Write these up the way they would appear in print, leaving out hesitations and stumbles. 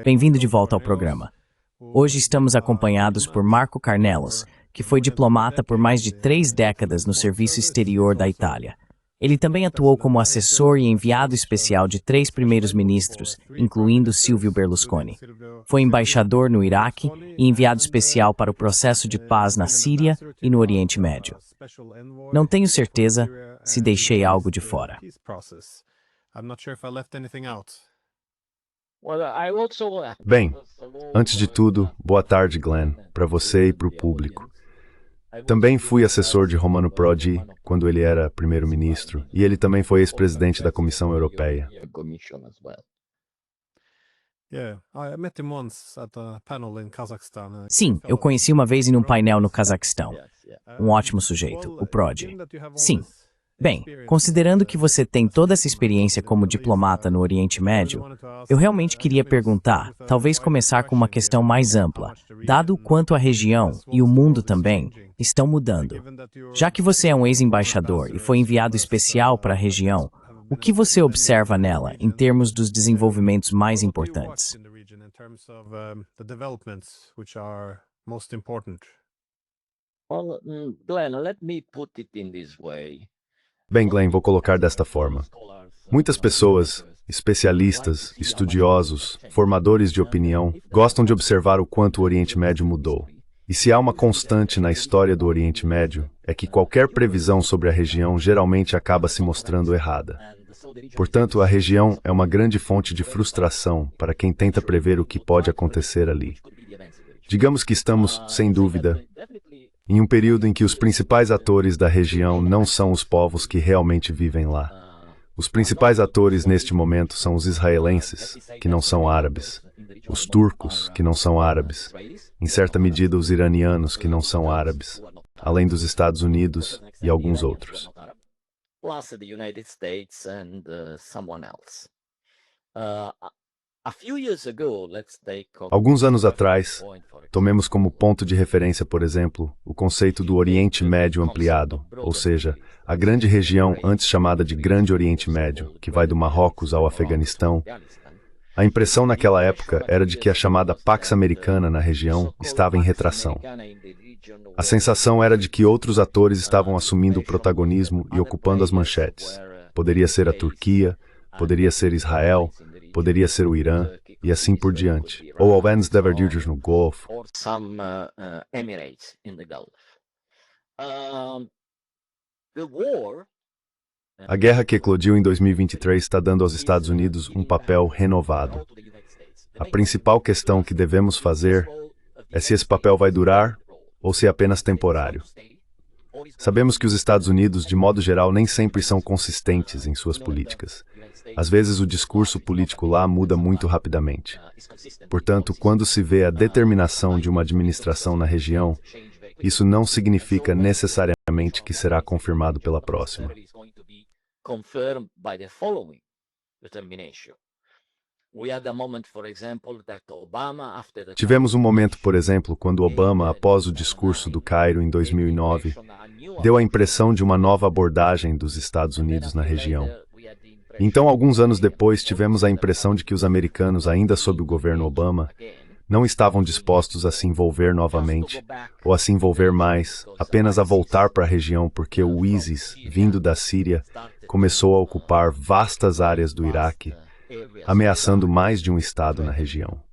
Bem-vindo de volta ao programa. Hoje estamos acompanhados por Marco Carnelos, que foi diplomata por mais de 3 décadas no serviço exterior da Itália. Ele também atuou como assessor e enviado especial de 3 primeiros ministros, incluindo Silvio Berlusconi. Foi embaixador no Iraque e enviado especial para o processo de paz na Síria e no Oriente Médio. Não tenho certeza se deixei algo de fora. Bem, antes de tudo, boa tarde, Glenn, para você e para o público. Também fui assessor de Romano Prodi quando ele era primeiro-ministro, e ele também foi ex-presidente da Comissão Europeia. Sim, eu conheci uma vez em um painel no Cazaquistão. Um ótimo sujeito, o Prodi. Sim. Bem, considerando que você tem toda essa experiência como diplomata no Oriente Médio, eu realmente queria perguntar, talvez começar com uma questão mais ampla, dado o quanto a região, e o mundo também, estão mudando. Já que você é um ex-embaixador e foi enviado especial para a região, o que você observa nela em termos dos desenvolvimentos mais importantes? Glenn, let me put it in this way. Bem, Glenn, vou colocar desta forma. Muitas pessoas, especialistas, estudiosos, formadores de opinião, gostam de observar o quanto o Oriente Médio mudou. E se há uma constante na história do Oriente Médio, é que qualquer previsão sobre a região geralmente acaba se mostrando errada. Portanto, a região é uma grande fonte de frustração para quem tenta prever o que pode acontecer ali. Digamos que estamos, sem dúvida, em um período em que os principais atores da região não são os povos que realmente vivem lá. Os principais atores neste momento são os israelenses, que não são árabes, os turcos, que não são árabes, em certa medida os iranianos, que não são árabes, além dos Estados Unidos e alguns outros. Alguns anos atrás, tomemos como ponto de referência, por exemplo, o conceito do Oriente Médio ampliado, ou seja, a grande região antes chamada de Grande Oriente Médio, que vai do Marrocos ao Afeganistão. A impressão naquela época era de que a chamada Pax Americana na região estava em retração. A sensação era de que outros atores estavam assumindo o protagonismo e ocupando as manchetes. Poderia ser a Turquia, poderia ser Israel, poderia ser o Irã, e assim por diante. Ou ao menos Deverdígios no Golfo. A guerra que eclodiu em 2023 está dando aos Estados Unidos um papel renovado. A principal questão que devemos fazer é se esse papel vai durar ou se é apenas temporário. Sabemos que os Estados Unidos, de modo geral, nem sempre são consistentes em suas políticas. Às vezes o discurso político lá muda muito rapidamente. Portanto, quando se vê a determinação de uma administração na região, isso não significa necessariamente que será confirmado pela próxima. Tivemos um momento, por exemplo, quando Obama, após o discurso do Cairo em 2009, deu a impressão de uma nova abordagem dos Estados Unidos na região. Então, alguns anos depois, tivemos a impressão de que os americanos, ainda sob o governo Obama, não estavam dispostos a se envolver novamente, ou a se envolver mais, apenas a voltar para a região porque o ISIS, vindo da Síria, começou a ocupar vastas áreas do Iraque, ameaçando mais de um estado na região.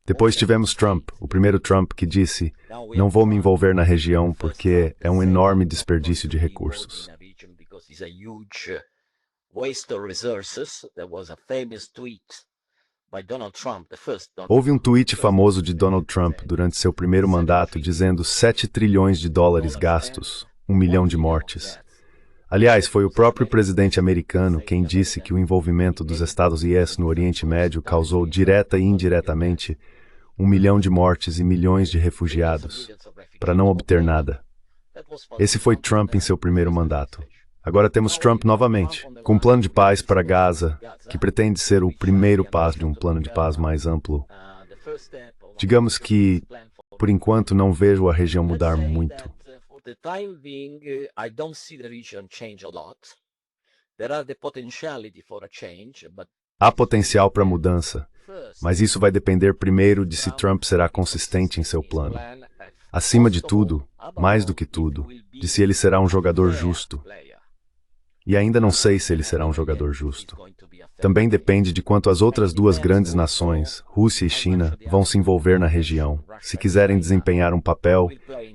Depois tivemos Trump, o primeiro Trump que disse: "Não vou me envolver na região porque é um enorme desperdício de recursos." Houve um tweet famoso de Donald Trump durante seu primeiro mandato dizendo 7 trilhões de dólares gastos, 1 milhão de mortes. Aliás, foi o próprio presidente americano quem disse que o envolvimento dos Estados Unidos no Oriente Médio causou direta e indiretamente 1 milhão de mortes e milhões de refugiados, para não obter nada. Esse foi Trump em seu primeiro mandato. Agora temos Trump novamente, com um plano de paz para Gaza, que pretende ser o primeiro passo de um plano de paz mais amplo. Digamos que, por enquanto, não vejo a região mudar muito. Há potencial para mudança, mas isso vai depender primeiro de se Trump será consistente em seu plano. Acima de tudo, mais do que tudo, de se ele será um jogador justo. E ainda não sei se ele será um jogador justo. Também depende de quanto as outras duas grandes nações, Rússia e China, vão se envolver na região, se quiserem desempenhar um papel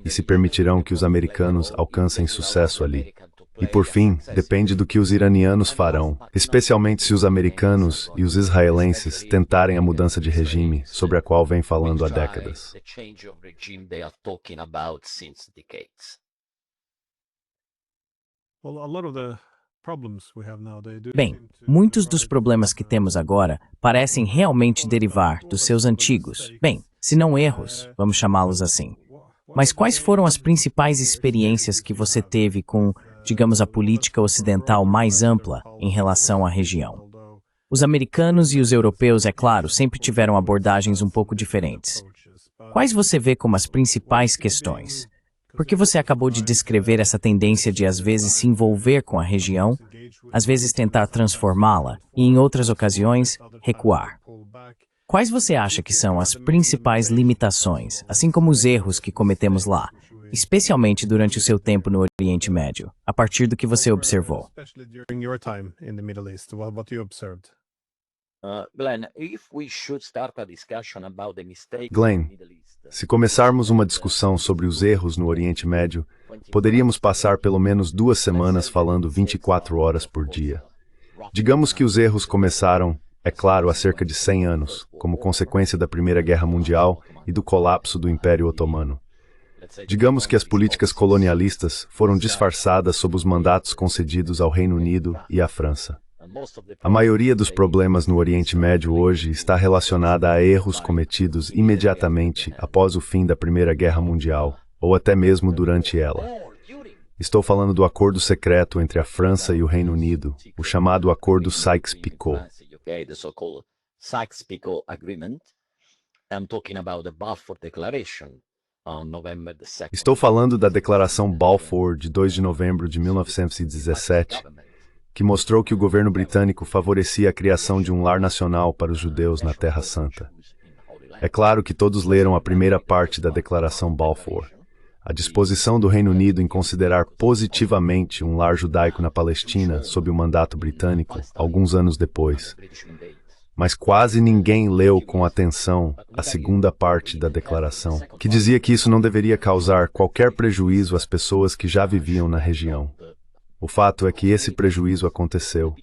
e se permitirão que os americanos alcancem sucesso ali. E por fim, depende do que os iranianos farão, especialmente se os americanos e os israelenses tentarem a mudança de regime, sobre a qual vem falando há décadas. Bem, muitos dos problemas que temos agora parecem realmente derivar dos seus antigos, bem, se não erros, vamos chamá-los assim. Mas quais foram as principais experiências que você teve com, digamos, a política ocidental mais ampla em relação à região? Os americanos e os europeus, é claro, sempre tiveram abordagens um pouco diferentes. Quais você vê como as principais questões? Porque você acabou de descrever essa tendência de às vezes se envolver com a região, às vezes tentar transformá-la e, em outras ocasiões, recuar. Quais você acha que são as principais limitações, assim como os erros que cometemos lá, especialmente durante o seu tempo no Oriente Médio, a partir do que você observou? Glenn, se começarmos uma discussão sobre os erros no Oriente Médio, poderíamos passar pelo menos 2 semanas falando 24 horas por dia. Digamos que os erros começaram, é claro, há cerca de 100 anos, como consequência da Primeira Guerra Mundial e do colapso do Império Otomano. Digamos que as políticas colonialistas foram disfarçadas sob os mandatos concedidos ao Reino Unido e à França. A maioria dos problemas no Oriente Médio hoje está relacionada a erros cometidos imediatamente após o fim da Primeira Guerra Mundial, ou até mesmo durante ela. Estou falando do acordo secreto entre a França e o Reino Unido, o chamado Acordo Sykes-Picot. Estou falando da Declaração Balfour de 2 de novembro de 1917, que mostrou que o governo britânico favorecia a criação de um lar nacional para os judeus na Terra Santa. É claro que todos leram a primeira parte da Declaração Balfour, a disposição do Reino Unido em considerar positivamente um lar judaico na Palestina sob o mandato britânico, alguns anos depois. Mas quase ninguém leu com atenção a segunda parte da declaração, que dizia que isso não deveria causar qualquer prejuízo às pessoas que já viviam na região. O fato é que esse prejuízo aconteceu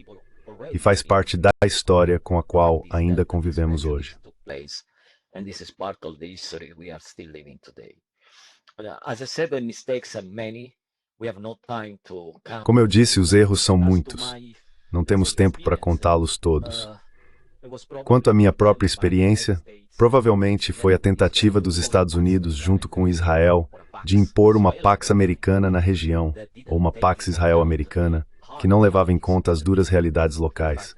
e faz parte da história com a qual ainda convivemos hoje. Como eu disse, os erros são muitos. Não temos tempo para contá-los todos. Quanto à minha própria experiência, provavelmente foi a tentativa dos Estados Unidos, junto com Israel, de impor uma Pax Americana na região, ou uma Pax Israel-Americana, que não levava em conta as duras realidades locais.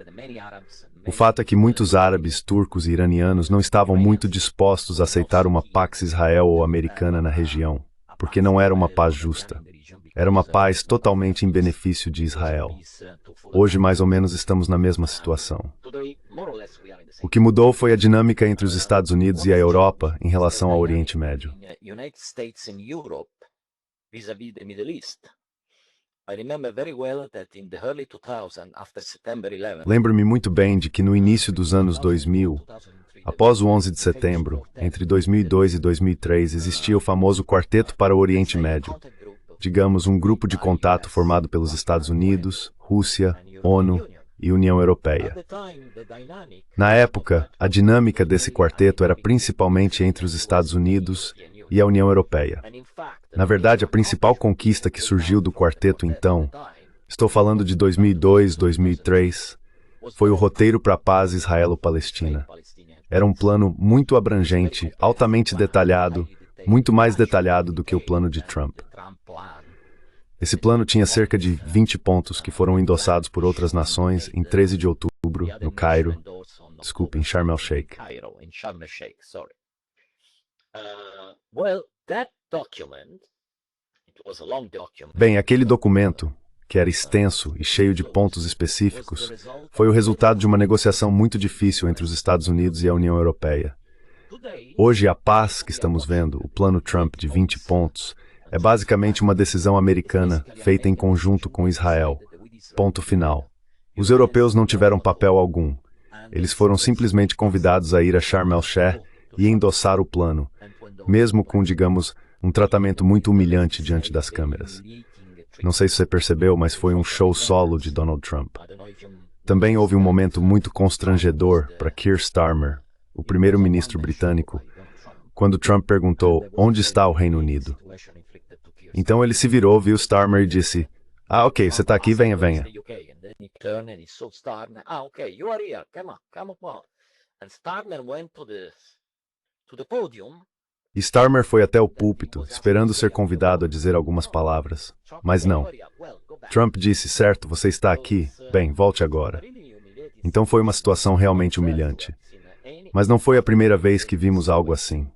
O fato é que muitos árabes, turcos e iranianos não estavam muito dispostos a aceitar uma Pax Israel ou americana na região, porque não era uma paz justa. Era uma paz totalmente em benefício de Israel. Hoje, mais ou menos, estamos na mesma situação. O que mudou foi a dinâmica entre os Estados Unidos e a Europa em relação ao Oriente Médio. Lembro-me muito bem de que no início dos anos 2000, após o 11 de setembro, entre 2002 e 2003, existia o famoso Quarteto para o Oriente Médio, digamos, um grupo de contato formado pelos Estados Unidos, Rússia, ONU e União Europeia. Na época, a dinâmica desse quarteto era principalmente entre os Estados Unidos e a União Europeia. Na verdade, a principal conquista que surgiu do quarteto então, estou falando de 2002, 2003, foi o Roteiro para a Paz Israelo-Palestina. Era um plano muito abrangente, altamente detalhado, muito mais detalhado do que o plano de Trump. Esse plano tinha cerca de 20 pontos que foram endossados por outras nações em 13 de outubro, no Cairo, em Sharm el-Sheikh. Bem, aquele documento, que era extenso e cheio de pontos específicos, foi o resultado de uma negociação muito difícil entre os Estados Unidos e a União Europeia. Hoje, a paz que estamos vendo, o Plano Trump de 20 pontos, é basicamente uma decisão americana feita em conjunto com Israel. Ponto final. Os europeus não tiveram papel algum. Eles foram simplesmente convidados a ir a Sharm el-Sheikh e endossar o plano, mesmo com, digamos, um tratamento muito humilhante diante das câmeras. Não sei se você percebeu, mas foi um show solo de Donald Trump. Também houve um momento muito constrangedor para Keir Starmer, o primeiro-ministro britânico, quando Trump perguntou onde está o Reino Unido. Então ele se virou, viu Starmer e disse: "Ah, ok, você está aqui, venha, venha." E Starmer foi até o púlpito, esperando ser convidado a dizer algumas palavras. Mas não. Trump disse: "Certo, você está aqui. Bem, volte agora." Então foi uma situação realmente humilhante. Mas não foi a primeira vez que vimos algo assim.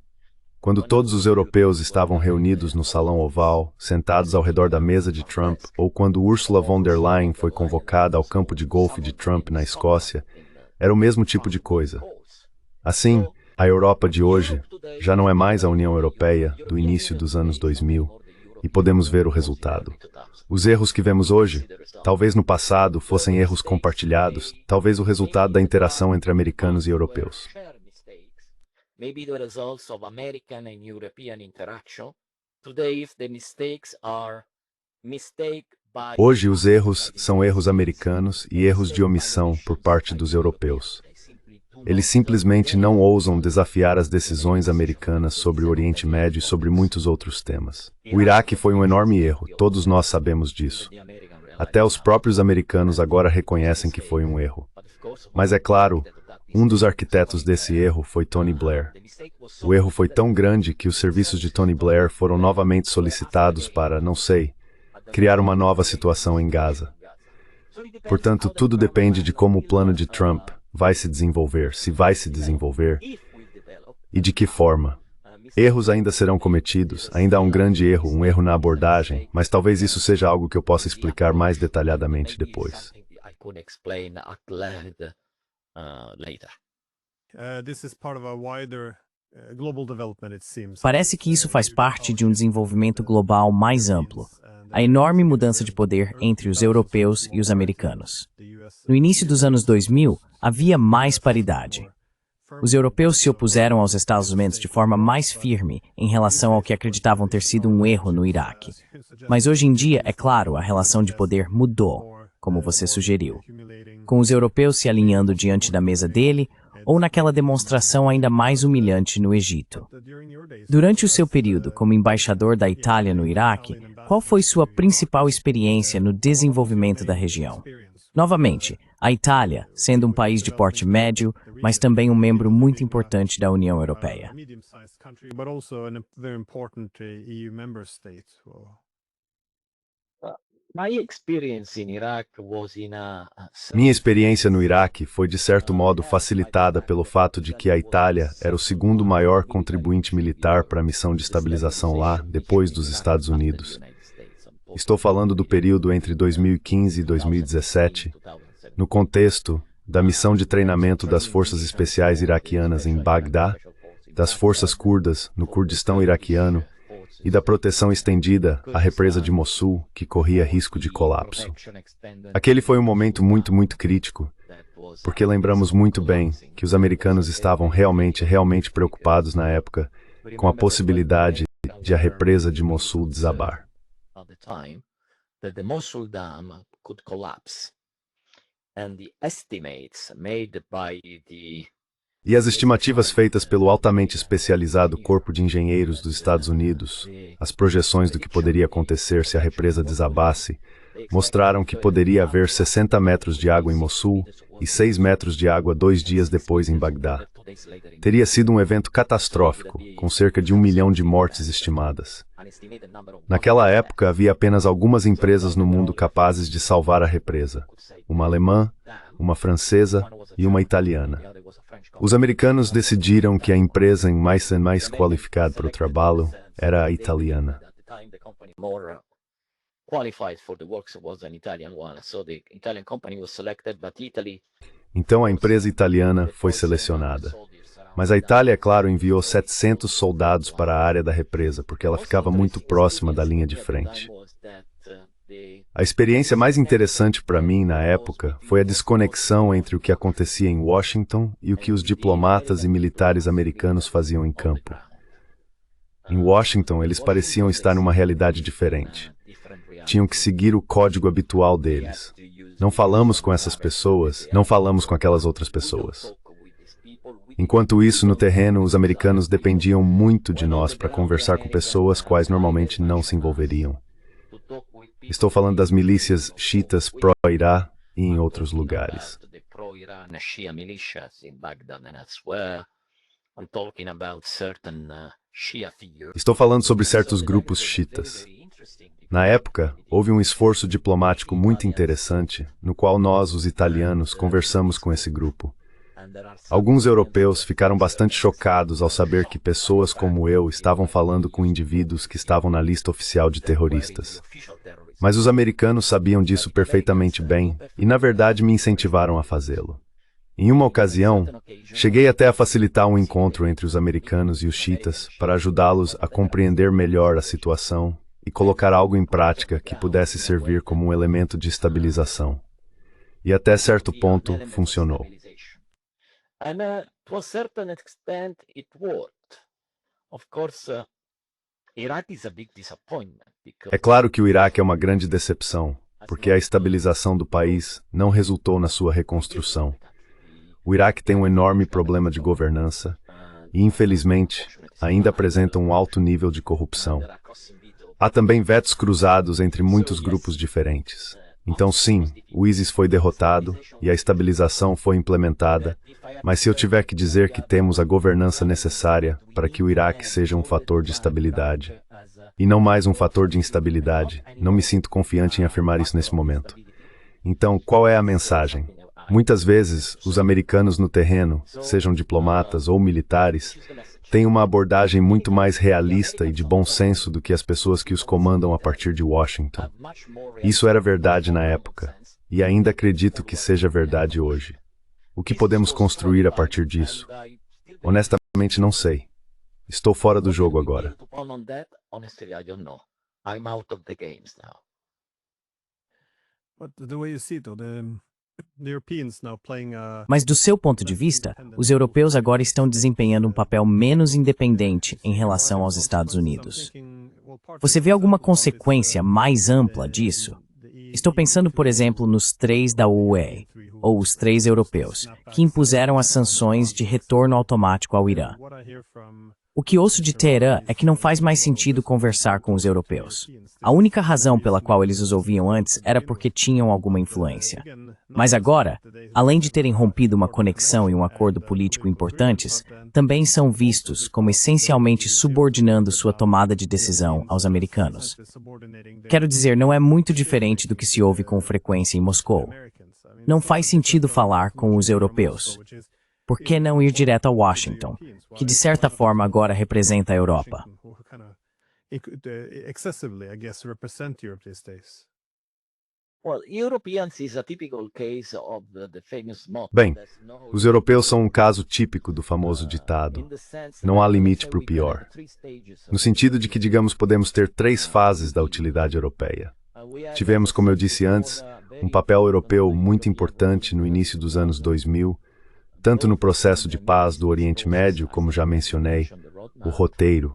Quando todos os europeus estavam reunidos no Salão Oval, sentados ao redor da mesa de Trump, ou quando Ursula von der Leyen foi convocada ao campo de golfe de Trump na Escócia, era o mesmo tipo de coisa. Assim, a Europa de hoje já não é mais a União Europeia do início dos anos 2000, e podemos ver o resultado. Os erros que vemos hoje, talvez no passado fossem erros compartilhados, talvez o resultado da interação entre americanos e europeus. Maybe the results of American and European interaction. Today, the mistakes are mistake by... Hoje, os erros são erros americanos e erros de omissão por parte dos europeus. Eles simplesmente não ousam desafiar as decisões americanas sobre o Oriente Médio e sobre muitos outros temas. O Iraque foi um enorme erro, todos nós sabemos disso. Até os próprios americanos agora reconhecem que foi um erro. Mas é claro, um dos arquitetos desse erro foi Tony Blair. O erro foi tão grande que os serviços de Tony Blair foram novamente solicitados para, não sei, criar uma nova situação em Gaza. Portanto, tudo depende de como o plano de Trump vai se desenvolver, se vai se desenvolver, e de que forma. Erros ainda serão cometidos, ainda há um grande erro, um erro na abordagem, mas talvez isso seja algo que eu possa explicar mais detalhadamente depois. Parece que isso faz parte de um desenvolvimento global mais amplo, a enorme mudança de poder entre os europeus e os americanos. No início dos anos 2000, havia mais paridade. Os europeus se opuseram aos Estados Unidos de forma mais firme em relação ao que acreditavam ter sido um erro no Iraque. Mas hoje em dia, é claro, a relação de poder mudou, como você sugeriu, com os europeus se alinhando diante da mesa dele ou naquela demonstração ainda mais humilhante no Egito. Durante o seu período como embaixador da Itália no Iraque, qual foi sua principal experiência no desenvolvimento da região? Novamente, a Itália, sendo um país de porte médio, mas também um membro muito importante da União Europeia. Minha experiência no Iraque foi, de certo modo, facilitada pelo fato de que a Itália era o segundo maior contribuinte militar para a missão de estabilização lá, depois dos Estados Unidos. Estou falando do período entre 2015 e 2017, no contexto da missão de treinamento das forças especiais iraquianas em Bagdá, das forças curdas no Kurdistão iraquiano e da proteção estendida à represa de Mossul, que corria risco de colapso. Aquele foi um momento muito crítico, porque lembramos muito bem que os americanos estavam realmente preocupados na época com a possibilidade de a represa de Mossul desabar. E as estimativas feitas pelo altamente especializado Corpo de Engenheiros dos Estados Unidos, as projeções do que poderia acontecer se a represa desabasse, mostraram que poderia haver 60 metros de água em Mossul e 6 metros de água 2 dias depois em Bagdá. Teria sido um evento catastrófico, com cerca de 1 milhão de mortes estimadas. Naquela época, havia apenas algumas empresas no mundo capazes de salvar a represa. Uma alemã, uma francesa e uma italiana. Os americanos decidiram que a empresa mais qualificada para o trabalho era a italiana. qualified for the works was an Italian one, so the Italian company was selected, but Italy. Então a empresa italiana foi selecionada. Mas a Itália, é claro, enviou 700 soldados para a área da represa, porque ela ficava muito próxima da linha de frente. A experiência mais interessante para mim na época foi a desconexão entre o que acontecia em Washington e o que os diplomatas e militares americanos faziam em campo. Em Washington, eles pareciam estar numa realidade diferente. Tinham que seguir o código habitual deles. Não falamos com essas pessoas, não falamos com aquelas outras pessoas. Enquanto isso, no terreno, os americanos dependiam muito de nós para conversar com pessoas quais normalmente não se envolveriam. Estou falando das milícias xiitas pró-Irá e em outros lugares. Estou falando sobre certos grupos xiitas. Na época, houve um esforço diplomático muito interessante, no qual nós, os italianos, conversamos com esse grupo. Alguns europeus ficaram bastante chocados ao saber que pessoas como eu estavam falando com indivíduos que estavam na lista oficial de terroristas. Mas os americanos sabiam disso perfeitamente bem e, na verdade, me incentivaram a fazê-lo. Em uma ocasião, cheguei até a facilitar um encontro entre os americanos e os xiitas para ajudá-los a compreender melhor a situação e colocar algo em prática que pudesse servir como um elemento de estabilização. E até certo ponto, funcionou. To a certain extent, it worked. Of course, Iraq is a big disappointment. É claro que o Iraque é uma grande decepção, porque a estabilização do país não resultou na sua reconstrução. O Iraque tem um enorme problema de governança e, infelizmente, ainda apresenta um alto nível de corrupção. Há também vetos cruzados entre muitos grupos diferentes. Então, sim, o ISIS foi derrotado e a estabilização foi implementada, mas se eu tiver que dizer que temos a governança necessária para que o Iraque seja um fator de estabilidade, e não mais um fator de instabilidade, não me sinto confiante em afirmar isso nesse momento. Então, qual é a mensagem? Muitas vezes, os americanos no terreno, sejam diplomatas ou militares, têm uma abordagem muito mais realista e de bom senso do que as pessoas que os comandam a partir de Washington. Isso era verdade na época, e ainda acredito que seja verdade hoje. O que podemos construir a partir disso? Honestamente, não sei. Estou fora do jogo agora. Mas do seu ponto de vista, os europeus agora estão desempenhando um papel menos independente em relação aos Estados Unidos. Você vê alguma consequência mais ampla disso? Estou pensando, por exemplo, nos 3 da UE, ou os 3 europeus, que impuseram as sanções de retorno automático ao Irã. O que ouço de Teherã é que não faz mais sentido conversar com os europeus. A única razão pela qual eles os ouviam antes era porque tinham alguma influência. Mas agora, além de terem rompido uma conexão e um acordo político importantes, também são vistos como essencialmente subordinando sua tomada de decisão aos americanos. Quero dizer, não é muito diferente do que se ouve com frequência em Moscou. Não faz sentido falar com os europeus. Por que não ir direto a Washington, que de certa forma agora representa a Europa? Bem, os europeus são um caso típico do famoso ditado: não há limite para o pior. No sentido de que, digamos, podemos ter 3 fases da utilidade europeia. Tivemos, como eu disse antes, um papel europeu muito importante no início dos anos 2000, tanto no processo de paz do Oriente Médio, como já mencionei, o roteiro.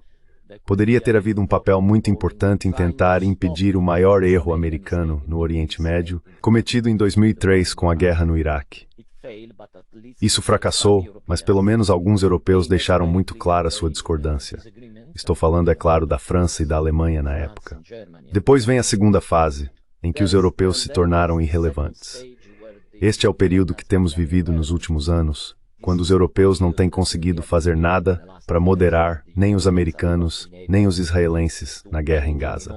Poderia ter havido um papel muito importante em tentar impedir o maior erro americano no Oriente Médio, cometido em 2003 com a guerra no Iraque. Isso fracassou, mas pelo menos alguns europeus deixaram muito clara sua discordância. Estou falando, é claro, da França e da Alemanha na época. Depois vem a segunda fase, em que os europeus se tornaram irrelevantes. Este é o período que temos vivido nos últimos anos, quando os europeus não têm conseguido fazer nada para moderar nem os americanos, nem os israelenses na guerra em Gaza.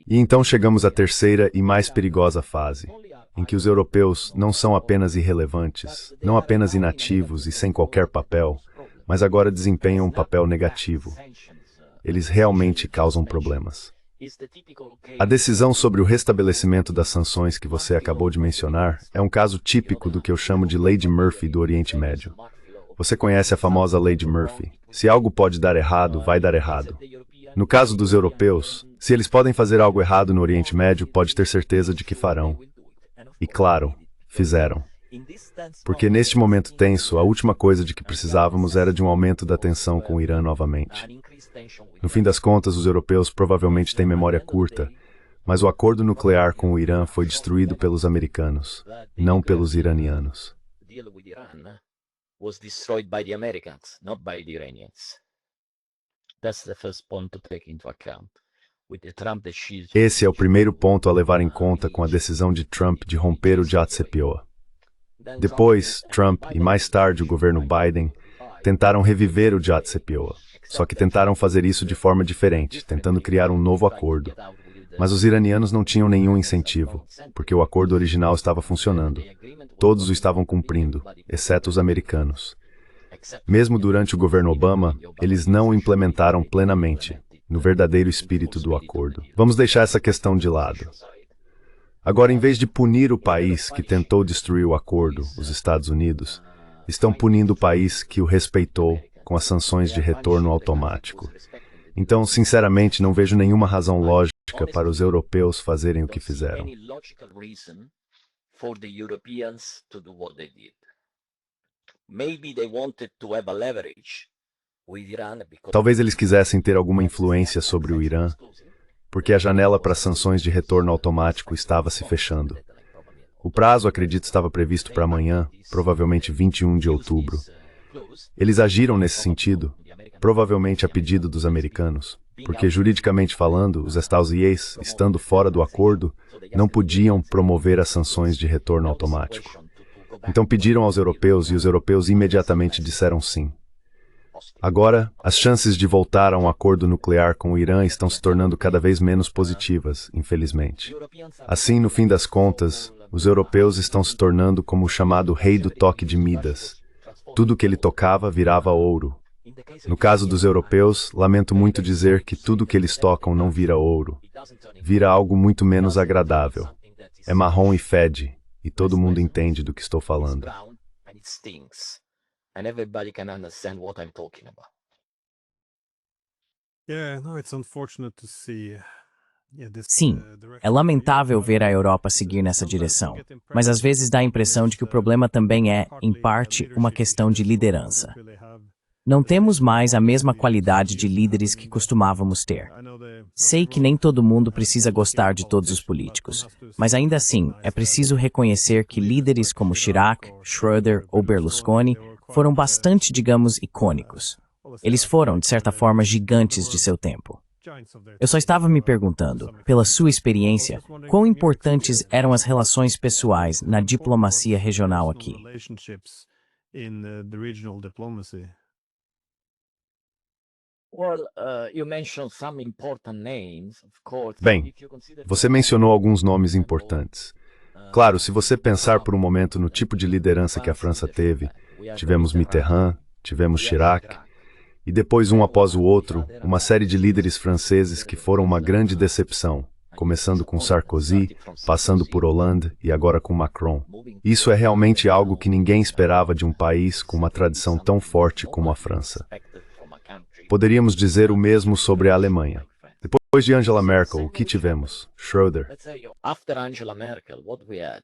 E então chegamos à terceira e mais perigosa fase, em que os europeus não são apenas irrelevantes, não apenas inativos e sem qualquer papel, mas agora desempenham um papel negativo. Eles realmente causam problemas. A decisão sobre o restabelecimento das sanções que você acabou de mencionar é um caso típico do que eu chamo de Lei de Murphy do Oriente Médio. Você conhece a famosa Lei de Murphy. Se algo pode dar errado, vai dar errado. No caso dos europeus, se eles podem fazer algo errado no Oriente Médio, pode ter certeza de que farão. E claro, fizeram. Porque neste momento tenso, a última coisa de que precisávamos era de um aumento da tensão com o Irã novamente. No fim das contas, os europeus provavelmente têm memória curta, mas o acordo nuclear com o Irã foi destruído pelos americanos, não pelos iranianos. Esse é o primeiro ponto a levar em conta com a decisão de Trump de romper o JCPOA. Depois, Trump e mais tarde o governo Biden tentaram reviver o JCPOA, só que tentaram fazer isso de forma diferente, tentando criar um novo acordo. Mas os iranianos não tinham nenhum incentivo, porque o acordo original estava funcionando. Todos o estavam cumprindo, exceto os americanos. Mesmo durante o governo Obama, eles não o implementaram plenamente, no verdadeiro espírito do acordo. Vamos deixar essa questão de lado. Agora, em vez de punir o país que tentou destruir o acordo, os Estados Unidos, estão punindo o país que o respeitou com as sanções de retorno automático. Então, sinceramente, não vejo nenhuma razão lógica para os europeus fazerem o que fizeram. Talvez eles quisessem ter alguma influência sobre o Irã, porque a janela para sanções de retorno automático estava se fechando. O prazo, acredito, estava previsto para amanhã, provavelmente 21 de outubro. Eles agiram nesse sentido, provavelmente a pedido dos americanos, porque juridicamente falando, os Estados Unidos, estando fora do acordo, não podiam promover as sanções de retorno automático. Então pediram aos europeus e os europeus imediatamente disseram sim. Agora, as chances de voltar a um acordo nuclear com o Irã estão se tornando cada vez menos positivas, infelizmente. Assim, no fim das contas, os europeus estão se tornando como o chamado rei do toque de Midas. Tudo que ele tocava virava ouro. No caso dos europeus, lamento muito dizer que tudo que eles tocam não vira ouro. Vira algo muito menos agradável. É marrom e fede, e todo mundo entende do que estou falando. And everybody can understand what I'm talking about. Sim, é lamentável ver a Europa seguir nessa direção, mas às vezes dá a impressão de que o problema também é, em parte, uma questão de liderança. Não temos mais a mesma qualidade de líderes que costumávamos ter. Sei que nem todo mundo precisa gostar de todos os políticos, mas ainda assim, é preciso reconhecer que líderes como Chirac, Schröder ou Berlusconi foram bastante, digamos, icônicos. Eles foram, de certa forma, gigantes de seu tempo. Eu só estava me perguntando, pela sua experiência, quão importantes eram as relações pessoais na diplomacia regional aqui. Bem, você mencionou alguns nomes importantes. Claro, se você pensar por um momento no tipo de liderança que a França teve, tivemos Mitterrand, tivemos Chirac, e depois um após o outro, uma série de líderes franceses que foram uma grande decepção, começando com Sarkozy, passando por Hollande e agora com Macron. Isso é realmente algo que ninguém esperava de um país com uma tradição tão forte como a França. Poderíamos dizer o mesmo sobre a Alemanha. Depois de Angela Merkel, o que tivemos? Schröder. After Angela Merkel, what we had?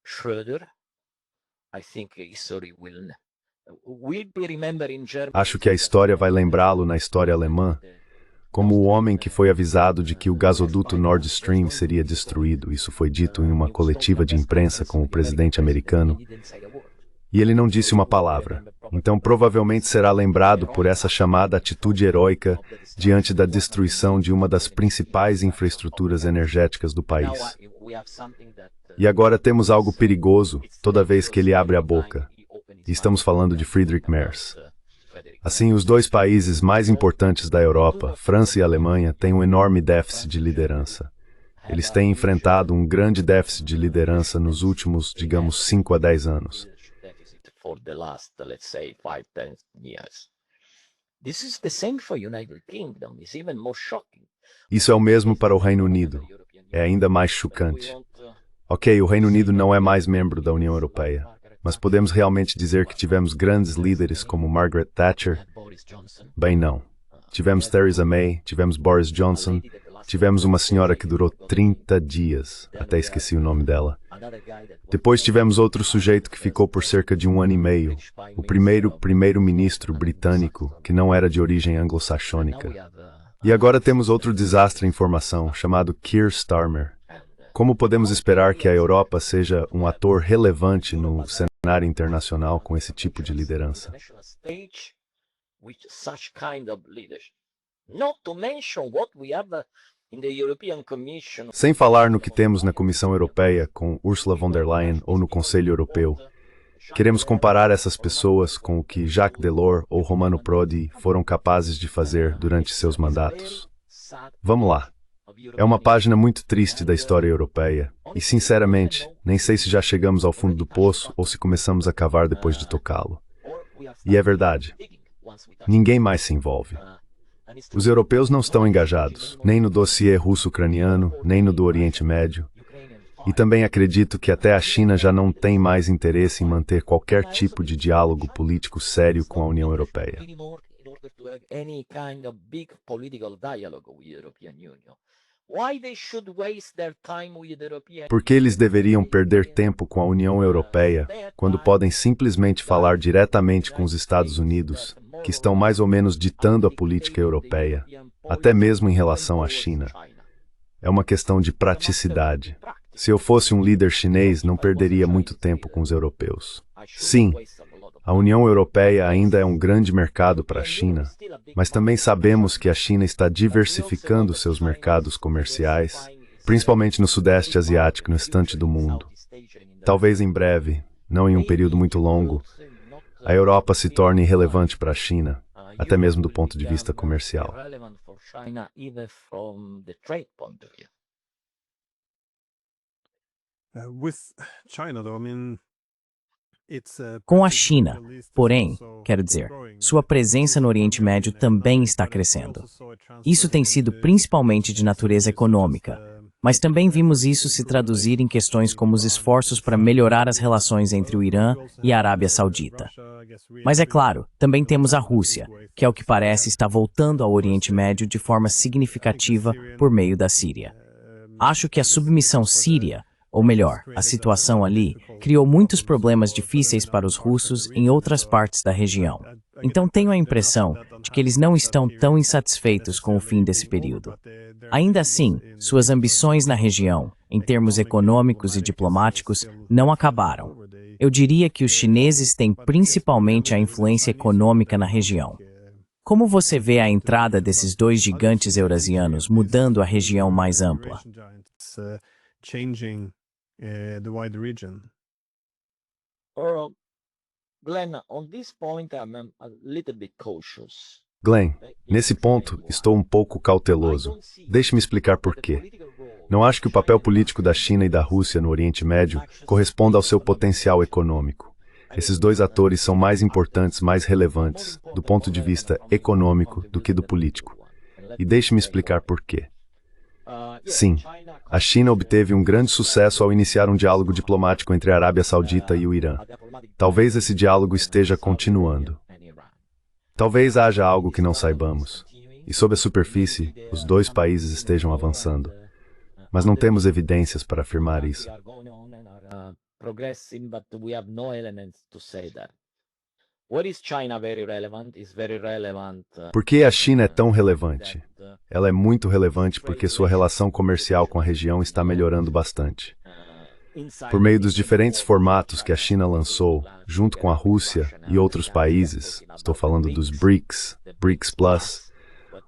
Schröder. I think history will be remembering Germany. Acho que a história vai lembrá-lo na história alemã como o homem que foi avisado de que o gasoduto Nord Stream seria destruído. Isso foi dito em uma coletiva de imprensa com o presidente americano. E ele não disse uma palavra. Então provavelmente será lembrado por essa chamada atitude heróica diante da destruição de uma das principais infraestruturas energéticas do país. E agora temos algo perigoso toda vez que ele abre a boca. E estamos falando de Friedrich Merz. Assim, os dois países mais importantes da Europa, França e Alemanha, têm um enorme déficit de liderança. Eles têm enfrentado um grande déficit de liderança nos últimos, digamos, 5 a 10 anos. Isso é o mesmo para o Reino Unido. É ainda mais chocante. Ok, o Reino Unido não é mais membro da União Europeia, mas podemos realmente dizer que tivemos grandes líderes como Margaret Thatcher? Bem, não. Tivemos Theresa May, tivemos Boris Johnson, tivemos uma senhora que durou 30 dias, até esqueci o nome dela. Depois tivemos outro sujeito que ficou por cerca de 1 ano e meio, o primeiro-ministro britânico, que não era de origem anglo-saxônica. E agora temos outro desastre em formação, chamado Keir Starmer. Como podemos esperar que a Europa seja um ator relevante no cenário internacional com esse tipo de liderança? Sem falar no que temos na Comissão Europeia com Ursula von der Leyen ou no Conselho Europeu. Queremos comparar essas pessoas com o que Jacques Delors ou Romano Prodi foram capazes de fazer durante seus mandatos. Vamos lá. É uma página muito triste da história europeia e, sinceramente, nem sei se já chegamos ao fundo do poço ou se começamos a cavar depois de tocá-lo. E é verdade. Ninguém mais se envolve. Os europeus não estão engajados, nem no dossiê russo-ucraniano, nem no do Oriente Médio. E também acredito que até a China já não tem mais interesse em manter qualquer tipo de diálogo político sério com a União Europeia. Por que eles deveriam perder tempo com a União Europeia quando podem simplesmente falar diretamente com os Estados Unidos, que estão mais ou menos ditando a política europeia, até mesmo em relação à China? É uma questão de praticidade. Se eu fosse um líder chinês, não perderia muito tempo com os europeus. Sim, a União Europeia ainda é um grande mercado para a China, mas também sabemos que a China está diversificando seus mercados comerciais, principalmente no Sudeste Asiático e no restante do mundo. Talvez em breve, não em um período muito longo, a Europa se torne irrelevante para a China, até mesmo do ponto de vista comercial. Com a China, porém, quero dizer, sua presença no Oriente Médio também está crescendo. Isso tem sido principalmente de natureza econômica, mas também vimos isso se traduzir em questões como os esforços para melhorar as relações entre o Irã e a Arábia Saudita. Mas é claro, também temos a Rússia, que ao que parece está voltando ao Oriente Médio de forma significativa por meio da Síria. Acho que a submissão síria, ou melhor, a situação ali, criou muitos problemas difíceis para os russos em outras partes da região. Então tenho a impressão de que eles não estão tão insatisfeitos com o fim desse período. Ainda assim, suas ambições na região, em termos econômicos e diplomáticos, não acabaram. Eu diria que os chineses têm principalmente a influência econômica na região. Como você vê a entrada desses dois gigantes eurasianos mudando a região mais ampla? Glenn, nesse ponto, estou um pouco cauteloso. Deixe-me explicar por quê. Não acho que o papel político da China e da Rússia no Oriente Médio corresponda ao seu potencial econômico. Esses dois atores são mais importantes, mais relevantes, do ponto de vista econômico do que do político. E deixe-me explicar por quê. Sim, a China obteve um grande sucesso ao iniciar um diálogo diplomático entre a Arábia Saudita e o Irã. Talvez esse diálogo esteja continuando. Talvez haja algo que não saibamos. E sob a superfície, os dois países estejam avançando. Mas não temos evidências para afirmar isso. Por que a China é tão relevante? Ela é muito relevante porque sua relação comercial com a região está melhorando bastante. Por meio dos diferentes formatos que a China lançou, junto com a Rússia e outros países, estou falando dos BRICS, BRICS Plus,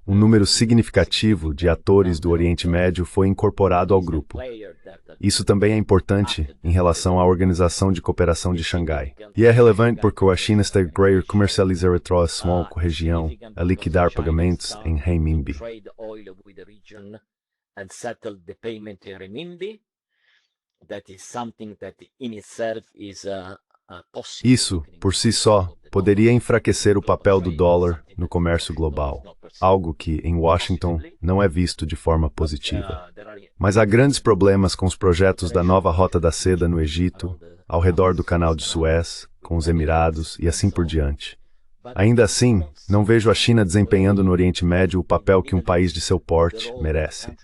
um número significativo de atores do Oriente Médio foi incorporado ao grupo. Isso também é importante em relação à Organização de Cooperação de Xangai. E é relevante porque a China está a comercializar a small região a liquidar pagamentos em renminbi. Isso, por si só, poderia enfraquecer o papel do dólar no comércio global, algo que, em Washington, não é visto de forma positiva. Mas há grandes problemas com os projetos da nova Rota da Seda no Egito, ao redor do Canal de Suez, com os Emirados e assim por diante. Ainda assim, não vejo a China desempenhando no Oriente Médio o papel que um país de seu porte merece.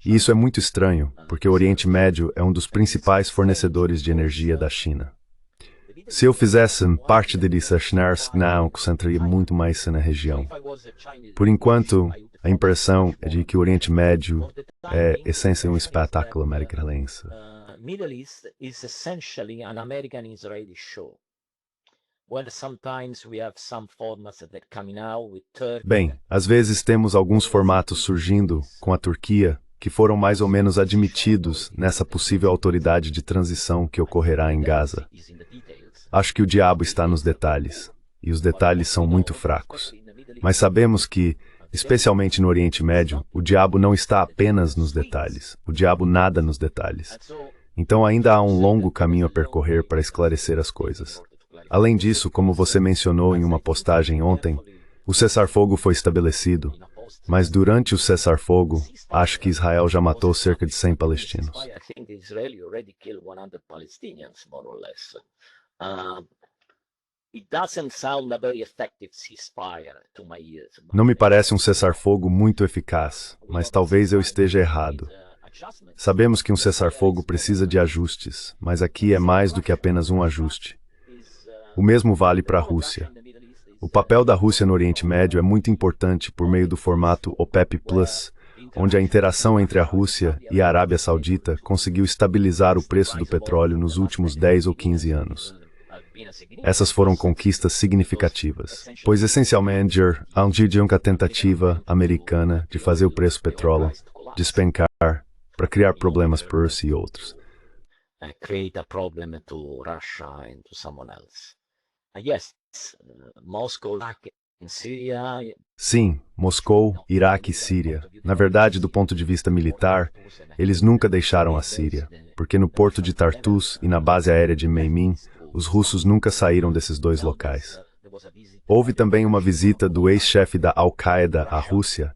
E isso é muito estranho, porque o Oriente Médio é um dos principais fornecedores de energia da China. Se eu fizesse parte disso, não concentraria muito mais na região. Por enquanto, a impressão é de que o Oriente Médio é essencialmente um espetáculo americanense. Middle East is essentially an American-Israeli show. Well, sometimes we have some formats that are coming out with Turkey. Bem, às vezes temos alguns formatos surgindo com a Turquia que foram mais ou menos admitidos nessa possível autoridade de transição que ocorrerá em Gaza. Acho que o diabo está nos detalhes, e os detalhes são muito fracos. Mas sabemos que, especialmente no Oriente Médio, o diabo não está apenas nos detalhes. O diabo nada nos detalhes. Então ainda há um longo caminho a percorrer para esclarecer as coisas. Além disso, como você mencionou em uma postagem ontem, o cessar-fogo foi estabelecido, mas durante o cessar-fogo, acho que Israel já matou cerca de 100 palestinos. Não me parece um cessar-fogo muito eficaz, mas talvez eu esteja errado. Sabemos que um cessar-fogo precisa de ajustes, mas aqui é mais do que apenas um ajuste. O mesmo vale para a Rússia. O papel da Rússia no Oriente Médio é muito importante por meio do formato OPEP+, onde a interação entre a Rússia e a Arábia Saudita conseguiu estabilizar o preço do petróleo nos últimos 10 ou 15 anos. Essas foram conquistas significativas, pois essencialmente há uma tentativa americana de fazer o preço do petróleo despencar para criar problemas para a Rússia e outros. Sim, Moscou, Iraque e Síria. Na verdade, do ponto de vista militar, eles nunca deixaram a Síria, porque no porto de Tartus e na base aérea de Meymin, os russos nunca saíram desses dois locais. Houve também uma visita do ex-chefe da Al-Qaeda à Rússia,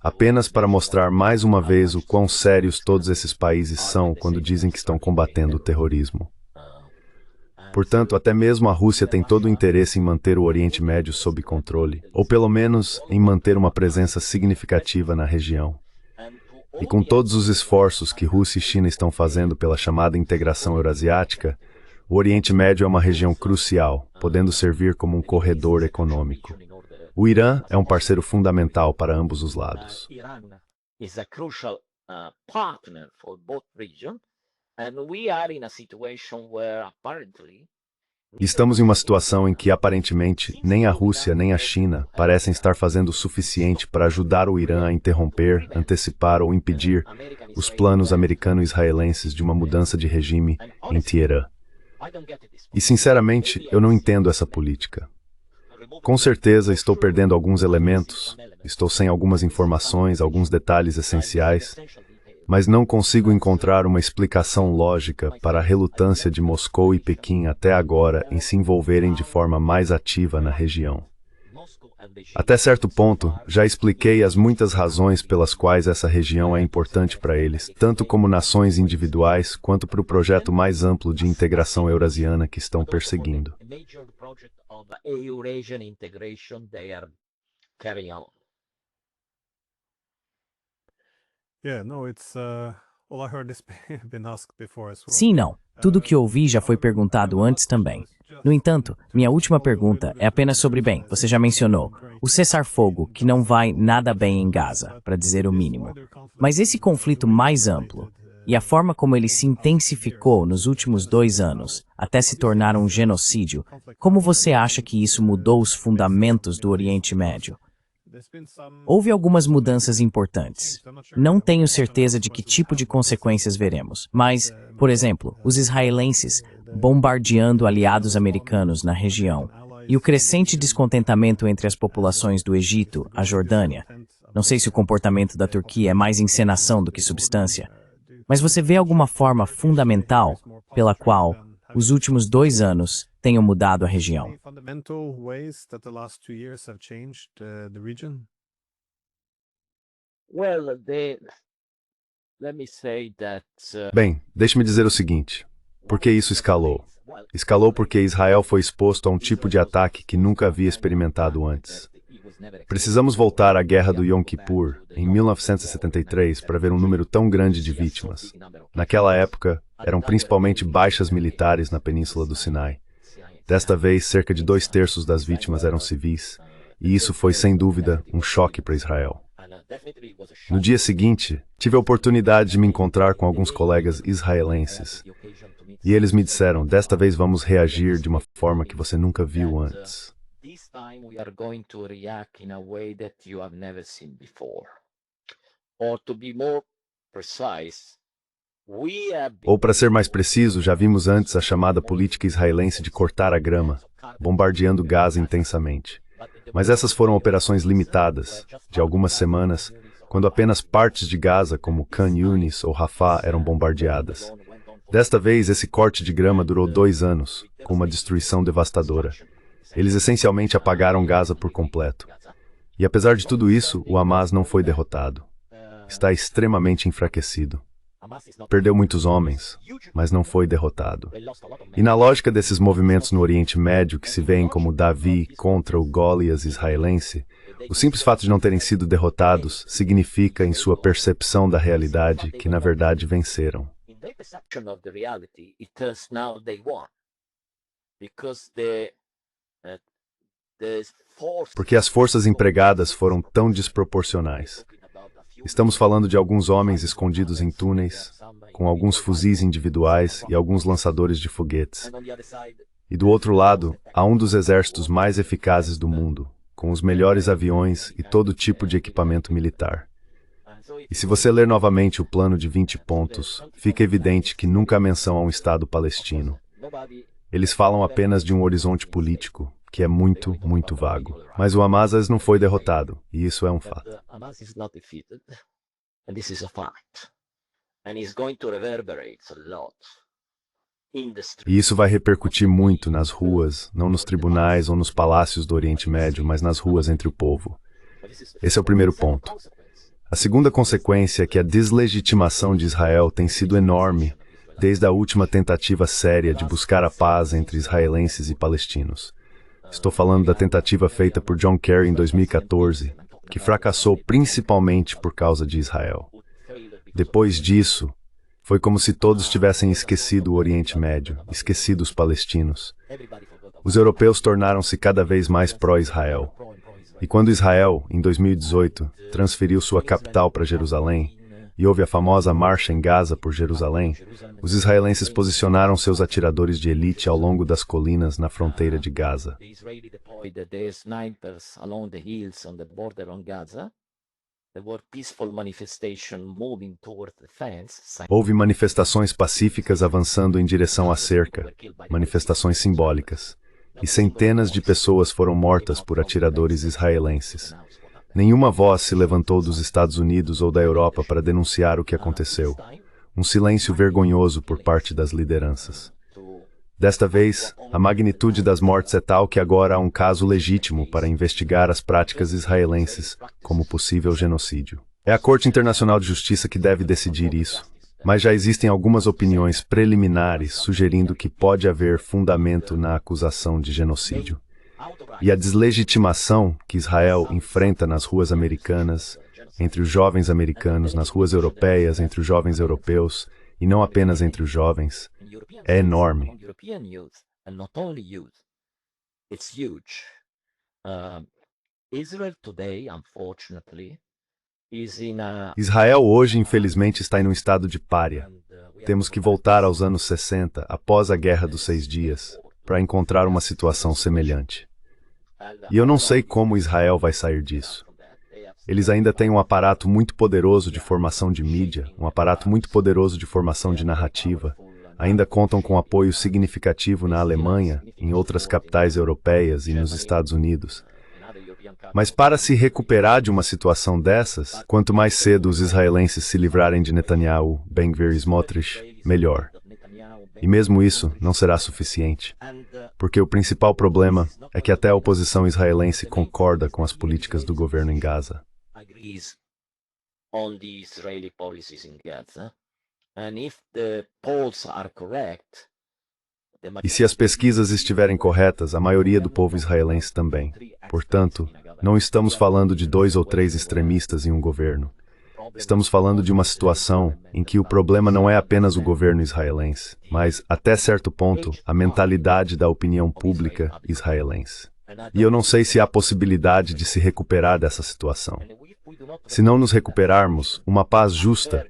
apenas para mostrar mais uma vez o quão sérios todos esses países são quando dizem que estão combatendo o terrorismo. Portanto, até mesmo a Rússia tem todo o interesse em manter o Oriente Médio sob controle, ou pelo menos em manter uma presença significativa na região. E com todos os esforços que Rússia e China estão fazendo pela chamada integração eurasiática, o Oriente Médio é uma região crucial, podendo servir como um corredor econômico. O Irã é um parceiro fundamental para ambos os lados. Estamos em uma situação em que, aparentemente, nem a Rússia nem a China parecem estar fazendo o suficiente para ajudar o Irã a interromper, antecipar ou impedir os planos americano-israelenses de uma mudança de regime em Teherã. E, sinceramente, eu não entendo essa política. Com certeza estou perdendo alguns elementos, estou sem algumas informações, alguns detalhes essenciais, mas não consigo encontrar uma explicação lógica para a relutância de Moscou e Pequim até agora em se envolverem de forma mais ativa na região. Até certo ponto, já expliquei as muitas razões pelas quais essa região é importante para eles, tanto como nações individuais, quanto para o projeto mais amplo de integração eurasiana que estão perseguindo. Sim e não. Tudo o que ouvi já foi perguntado antes também. No entanto, minha última pergunta é apenas sobre, bem, você já mencionou, o cessar-fogo, que não vai nada bem em Gaza, para dizer o mínimo. Mas esse conflito mais amplo, e a forma como ele se intensificou nos últimos 2 anos, até se tornar um genocídio, como você acha que isso mudou os fundamentos do Oriente Médio? Houve algumas mudanças importantes. Não tenho certeza de que tipo de consequências veremos, mas, por exemplo, os israelenses bombardeando aliados americanos na região e o crescente descontentamento entre as populações do Egito, a Jordânia. Não sei se o comportamento da Turquia é mais encenação do que substância, mas você vê alguma forma fundamental pela qual os últimos 2 anos tenham mudado a região? Well, let me say that Bem, deixe-me dizer o seguinte. Por que isso escalou? Escalou porque Israel foi exposto a um tipo de ataque que nunca havia experimentado antes. Precisamos voltar à Guerra do Yom Kippur, em 1973, para ver um número tão grande de vítimas. Naquela época, eram principalmente baixas militares na Península do Sinai. Desta vez, cerca de 2/3 das vítimas eram civis, e isso foi, sem dúvida, um choque para Israel. No dia seguinte, tive a oportunidade de me encontrar com alguns colegas israelenses, e eles me disseram, desta vez vamos reagir de uma forma que você nunca viu antes. this time we are going to react in a way that you have never seen before. Or to be more precise, Ou, para ser mais preciso, já vimos antes a chamada política israelense de cortar a grama, bombardeando Gaza intensamente. Mas essas foram operações limitadas, de algumas semanas, quando apenas partes de Gaza, como Khan Yunis ou Rafah, eram bombardeadas. Desta vez, esse corte de grama durou 2 anos, com uma destruição devastadora. Eles essencialmente apagaram Gaza por completo. E apesar de tudo isso, o Hamas não foi derrotado. Está extremamente enfraquecido. Perdeu muitos homens, mas não foi derrotado. E na lógica desses movimentos no Oriente Médio que se veem como Davi contra o Golias israelense, o simples fato de não terem sido derrotados significa, em sua percepção da realidade, que na verdade venceram. Porque as forças empregadas foram tão desproporcionais. Estamos falando de alguns homens escondidos em túneis, com alguns fuzis individuais e alguns lançadores de foguetes. E do outro lado, há um dos exércitos mais eficazes do mundo, com os melhores aviões e todo tipo de equipamento militar. E se você ler novamente o plano de 20 pontos, fica evidente que nunca há menção a um Estado palestino. Eles falam apenas de um horizonte político, que é muito, muito vago. Mas o Hamas não foi derrotado, e isso é um fato. E isso vai repercutir muito nas ruas, não nos tribunais ou nos palácios do Oriente Médio, mas nas ruas entre o povo. Esse é o primeiro ponto. A segunda consequência é que a deslegitimação de Israel tem sido enorme desde a última tentativa séria de buscar a paz entre israelenses e palestinos. Estou falando da tentativa feita por John Kerry em 2014, que fracassou principalmente por causa de Israel. Depois disso, foi como se todos tivessem esquecido o Oriente Médio, esquecido os palestinos. Os europeus tornaram-se cada vez mais pró-Israel. E quando Israel, em 2018, transferiu sua capital para Jerusalém, e houve a famosa Marcha em Gaza por Jerusalém, os israelenses posicionaram seus atiradores de elite ao longo das colinas na fronteira de Gaza. Houve manifestações pacíficas avançando em direção à cerca, manifestações simbólicas, e centenas de pessoas foram mortas por atiradores israelenses. Nenhuma voz se levantou dos Estados Unidos ou da Europa para denunciar o que aconteceu. Um silêncio vergonhoso por parte das lideranças. Desta vez, a magnitude das mortes é tal que agora há um caso legítimo para investigar as práticas israelenses como possível genocídio. É a Corte Internacional de Justiça que deve decidir isso, mas já existem algumas opiniões preliminares sugerindo que pode haver fundamento na acusação de genocídio. E a deslegitimação que Israel enfrenta nas ruas americanas, entre os jovens americanos, nas ruas europeias, entre os jovens europeus, e não apenas entre os jovens, é enorme. Israel hoje, infelizmente, está em um estado de pária. Temos que voltar aos anos 60, após a Guerra dos 6 Dias, para encontrar uma situação semelhante. E eu não sei como Israel vai sair disso. Eles ainda têm um aparato muito poderoso de formação de mídia, um aparato muito poderoso de formação de narrativa. Ainda contam com apoio significativo na Alemanha, em outras capitais europeias e nos Estados Unidos. Mas para se recuperar de uma situação dessas, quanto mais cedo os israelenses se livrarem de Netanyahu, Ben-Gvir e Smotrich, melhor. E mesmo isso não será suficiente, porque o principal problema é que até a oposição israelense concorda com as políticas do governo em Gaza. E se as pesquisas estiverem corretas, a maioria do povo israelense também. Portanto, não estamos falando de 2 ou 3 extremistas em um governo. Estamos falando de uma situação em que o problema não é apenas o governo israelense, mas, até certo ponto, a mentalidade da opinião pública israelense. E eu não sei se há possibilidade de se recuperar dessa situação. Se não nos recuperarmos, uma paz justa,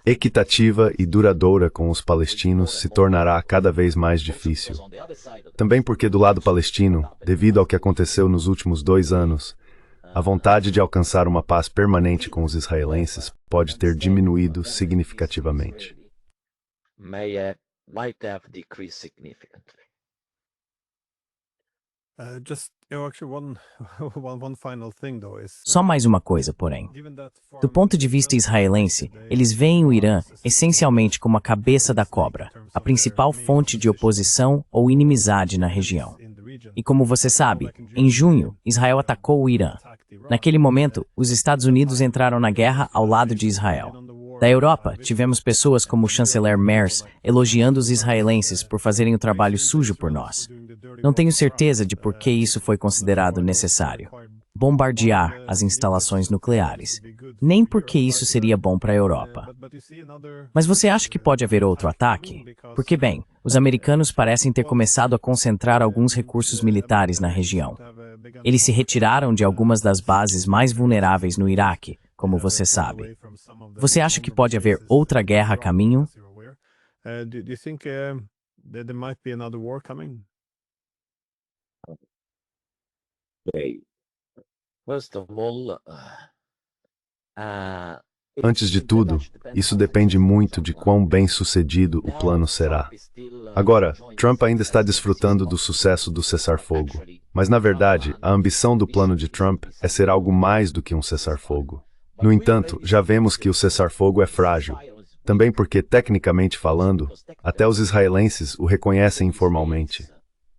equitativa e duradoura com os palestinos se tornará cada vez mais difícil. Também porque do lado palestino, devido ao que aconteceu nos últimos 2 anos, a vontade de alcançar uma paz permanente com os israelenses pode ter diminuído significativamente. Só mais uma coisa, porém. Do ponto de vista israelense, eles veem o Irã essencialmente como a cabeça da cobra, a principal fonte de oposição ou inimizade na região. E como você sabe, em junho, Israel atacou o Irã. Naquele momento, os Estados Unidos entraram na guerra ao lado de Israel. Da Europa, tivemos pessoas como o chanceler Merz elogiando os israelenses por fazerem o trabalho sujo por nós. Não tenho certeza de por que isso foi considerado necessário. Bombardear as instalações nucleares. Nem porque isso seria bom para a Europa. Mas você acha que pode haver outro ataque? Porque, bem, os americanos parecem ter começado a concentrar alguns recursos militares na região. Eles se retiraram de algumas das bases mais vulneráveis no Iraque, como você sabe. Você acha que pode haver outra guerra a caminho? Antes de tudo, isso depende muito de quão bem-sucedido o plano será. Agora, Trump ainda está desfrutando do sucesso do cessar-fogo. Mas, na verdade, a ambição do plano de Trump é ser algo mais do que um cessar-fogo. No entanto, já vemos que o cessar-fogo é frágil. Também porque, tecnicamente falando, até os israelenses o reconhecem informalmente.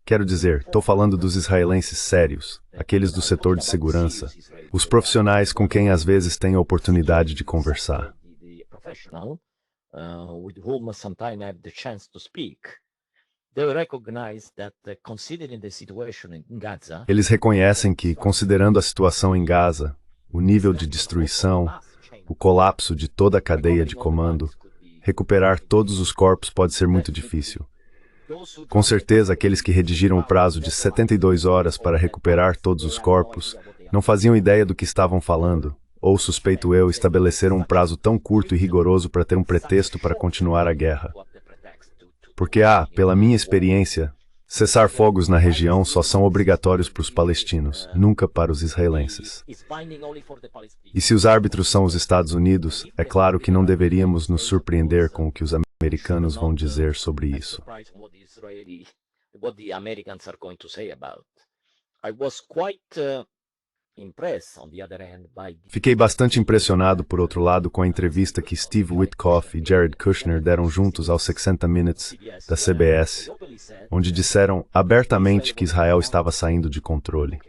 Quero dizer, estou falando dos israelenses sérios, aqueles do setor de segurança, os profissionais com quem às vezes tenho a oportunidade de conversar. Eles reconhecem que, considerando a situação em Gaza, o nível de destruição, o colapso de toda a cadeia de comando, recuperar todos os corpos pode ser muito difícil. Com certeza, aqueles que redigiram o prazo de 72 horas para recuperar todos os corpos não faziam ideia do que estavam falando, ou, suspeito eu, estabeleceram um prazo tão curto e rigoroso para ter um pretexto para continuar a guerra. Porque pela minha experiência, cessar-fogos na região só são obrigatórios para os palestinos, nunca para os israelenses. E se os árbitros são os Estados Unidos, é claro que não deveríamos nos surpreender com o que os americanos vão dizer sobre isso. Fiquei bastante impressionado, por outro lado, com a entrevista que Steve Witkoff e Jared Kushner deram juntos aos 60 Minutes da CBS, onde disseram abertamente que Israel estava saindo de controle.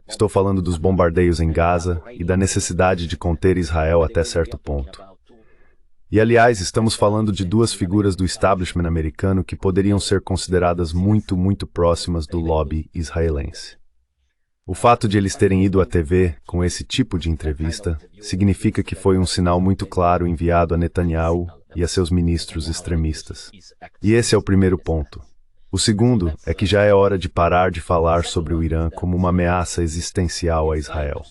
Estou falando dos bombardeios em Gaza e da necessidade de conter Israel até certo ponto. E, aliás, estamos falando de 2 figuras do establishment americano que poderiam ser consideradas muito, muito próximas do lobby israelense. O fato de eles terem ido à TV com esse tipo de entrevista significa que foi um sinal muito claro enviado a Netanyahu e a seus ministros extremistas. E esse é o primeiro ponto. O segundo é que já é hora de parar de falar sobre o Irã como uma ameaça existencial a Israel.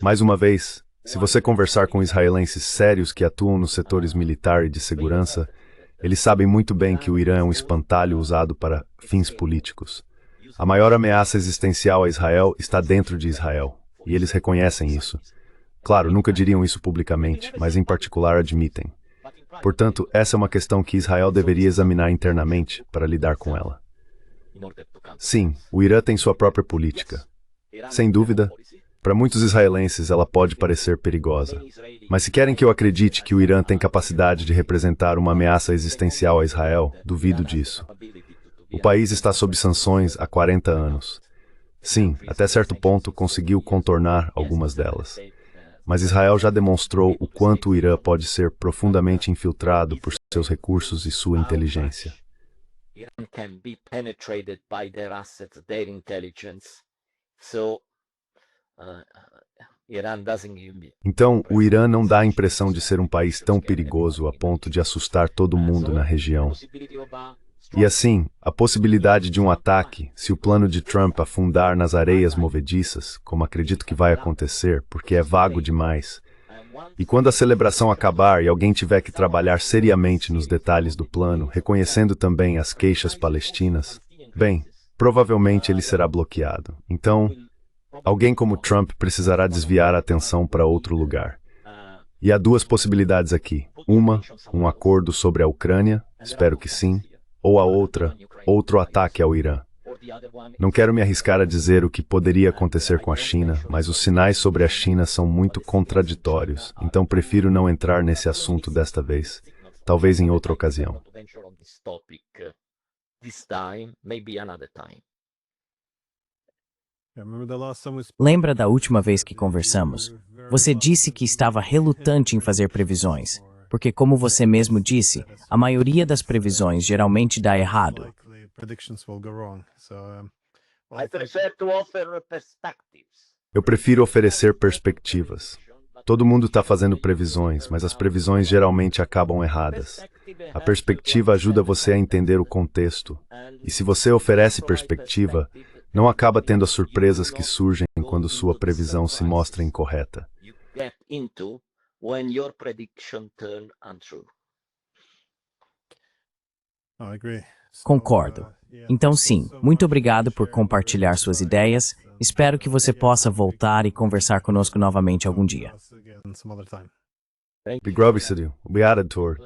Mais uma vez, se você conversar com israelenses sérios que atuam nos setores militar e de segurança, Eles sabem muito bem que o Irã é um espantalho usado para fins políticos. A maior ameaça existencial a Israel está dentro de Israel, e eles reconhecem isso. Claro, nunca diriam isso publicamente, mas em particular admitem. Portanto, essa é uma questão que Israel deveria examinar internamente para lidar com ela. Sim, o Irã tem sua própria política. Sem dúvida, para muitos israelenses ela pode parecer perigosa. Mas se querem que eu acredite que o Irã tem capacidade de representar uma ameaça existencial a Israel, duvido disso. O país está sob sanções há 40 anos. Sim, até certo ponto conseguiu contornar algumas delas. Mas Israel já demonstrou o quanto o Irã pode ser profundamente infiltrado por seus recursos e sua inteligência. Então, o Irã não dá a impressão de ser um país tão perigoso a ponto de assustar todo mundo na região. E assim, a possibilidade de um ataque, se o plano de Trump afundar nas areias movediças, como acredito que vai acontecer, porque é vago demais, e quando a celebração acabar e alguém tiver que trabalhar seriamente nos detalhes do plano, reconhecendo também as queixas palestinas, bem, provavelmente ele será bloqueado. Então, alguém como Trump precisará desviar a atenção para outro lugar. E há duas possibilidades aqui. Uma, um acordo sobre a Ucrânia, espero que sim, ou a outra, outro ataque ao Irã. Não quero me arriscar a dizer o que poderia acontecer com a China, mas os sinais sobre a China são muito contraditórios, então prefiro não entrar nesse assunto desta vez, talvez em outra ocasião. Lembra da última vez que conversamos? Você disse que estava relutante em fazer previsões, porque, como você mesmo disse, a maioria das previsões geralmente dá errado. Eu prefiro oferecer perspectivas. Todo mundo está fazendo previsões, mas as previsões geralmente acabam erradas. A perspectiva ajuda você a entender o contexto, e se você oferece perspectiva, não acaba tendo as surpresas que surgem quando sua previsão se mostra incorreta. Concordo. Então sim, muito obrigado por compartilhar suas ideias. Espero que você possa voltar e conversar conosco novamente algum dia. Obrigado, Tor.